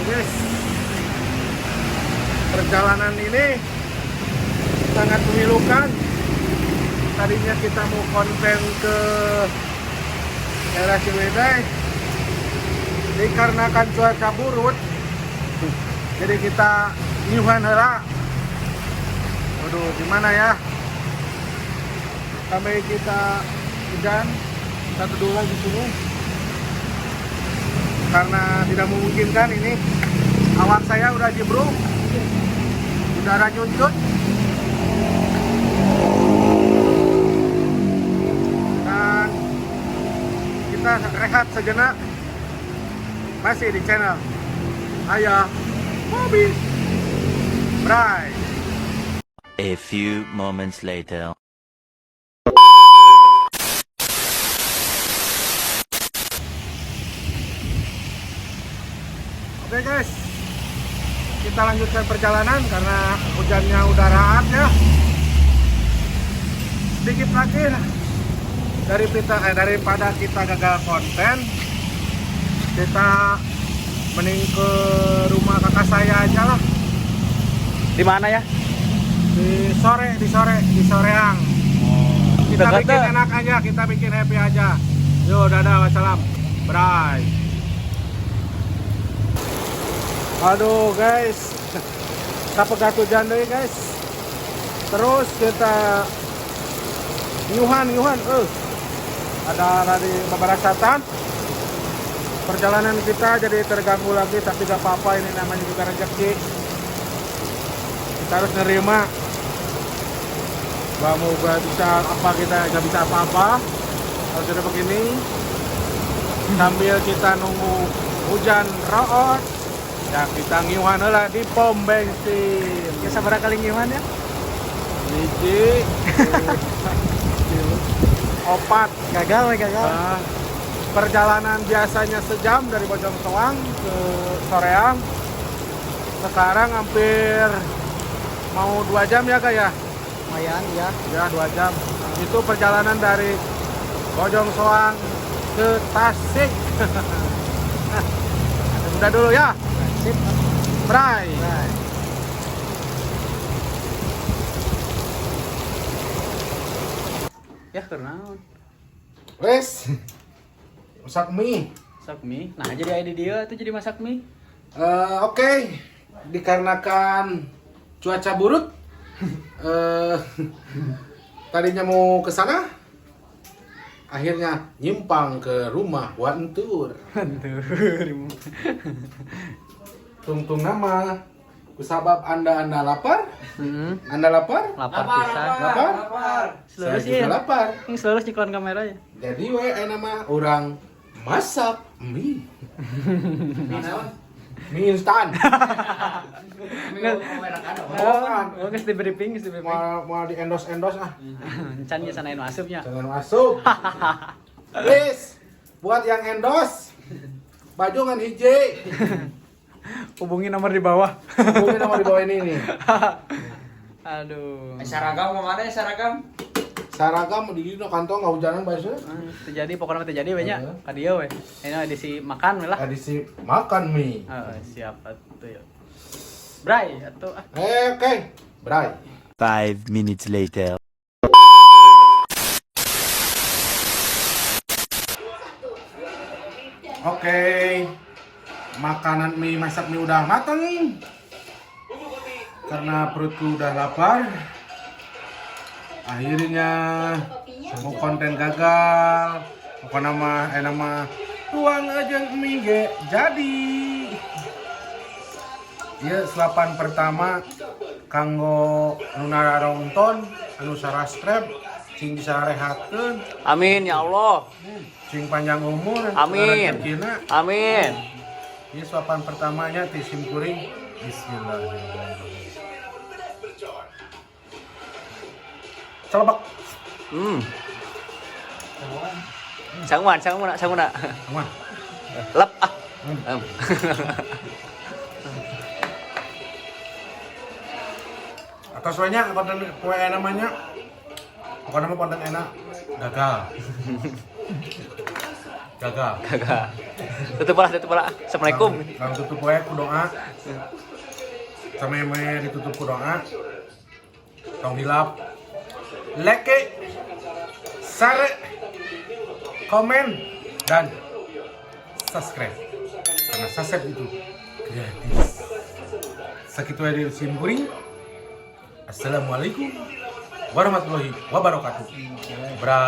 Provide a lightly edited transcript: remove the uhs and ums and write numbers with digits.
Yes. Perjalanan ini sangat memilukan. Tadinya kita mau konten ke daerah Ciwidey, dikarenakan cuaca buruk, jadi kita nyuhan heula. Waduh, gimana ya? Sampai kita hujan, kita teduh lagi di sini. Karena tidak memungkinkan ini. Awan saya udah jebruk, udara nyuncut. Dan kita rehat sejenak. Masih di channel Ayah Bobby Bray. A few moments later. Oke guys, kita lanjutkan perjalanan karena hujannya udah raat ya. Sedikit lagi daripada kita gagal konten, kita mending ke rumah kakak saya aja lah. Di mana ya? Di soreang. Kita Dekat bikin dah. enak aja, kita bikin happy aja. Yo, dadah, wassalam, bye. Aduh guys, kita pegat hujan deh guys. Terus kita nyuhan. Ada dari Babarasatan. Perjalanan kita jadi terganggu lagi, tapi gak apa-apa, ini namanya juga rezeki. Kita harus nerima. Mau gak bisa apa, kita gak bisa apa-apa. Kalau sudah begini, sambil kita nunggu hujan root, ya kita ngiuhan lah di pom bensin. Ya sabar kali ngiuhan ya? Hiji, opat. Gagal. Nah, perjalanan biasanya sejam dari Bojong Soang ke Soreang. Sekarang hampir mau 2 jam ya kak ya? Lumayan ya. Ya 2 jam. Itu perjalanan dari Bojong Soang ke Tasik. Udah dulu ya. Sip. Bray. Ya kenaon. Wes. Masak mie. Masak mie. Nah, jadi ide dia tuh jadi masak mie. Oke. Dikarenakan cuaca buruk, tadinya mau ke sana, akhirnya nyimpang ke rumah Wantur. Tungtung nama, kusabab anda lapar? Anda lapar? Lapar pisan. Lapar? Saya Selurus juga ya. lapar. Ini selurus nyiklan kameranya. Jadi nama orang masak mie. Mie instan. Oh, geus di briefing. Mau di endos ah. Can ya sanain masuknya. Jangan masuk. Please, buat yang endos, baju ngan hiji. Hubungi nomor di bawah. Hubungi nomor di bawah ini nih. Aduh. Saragam kemana ya Saragam? Saragam di dino kantong nggak hujanan biasa. Terjadi pokoknya terjadi banyak. Ka dieu we. Ini edisi makan we lah. Edisi makan mie. Siap atuh ya. Bray atuh ah. Oke. Bray. 5 minutes later. Oke. Makanan mie, masak mie udah mateng. Karena perutku udah lapar. Akhirnya mau konten gagal. Pokoknya nama tuang aja mie ge jadi. Ieu selapan pertama kanggo nuna nonton anu saraskrep cing bisa rehatkeun, Amin ya Allah. cing panjang umur. Amin. Rezekina. Amin. Ini suapan pertamanya di simkuring. Bismillahirrahmanirrahim. Celebak. Sanguna. Aman. Lep ah. Atas banyak konten kue namanya. Pokoknya konten enak gagal. Gagal. Kagak. Tutup lah. Assalamualaikum. Kang tutup wae ku doa. Sameme ditutup ku doa. Tong hilap. Like, share, komen dan subscribe. Karena subscribe itu gratis. Sakitu wae di simkuring. Assalamualaikum warahmatullahi wabarakatuh. Bra.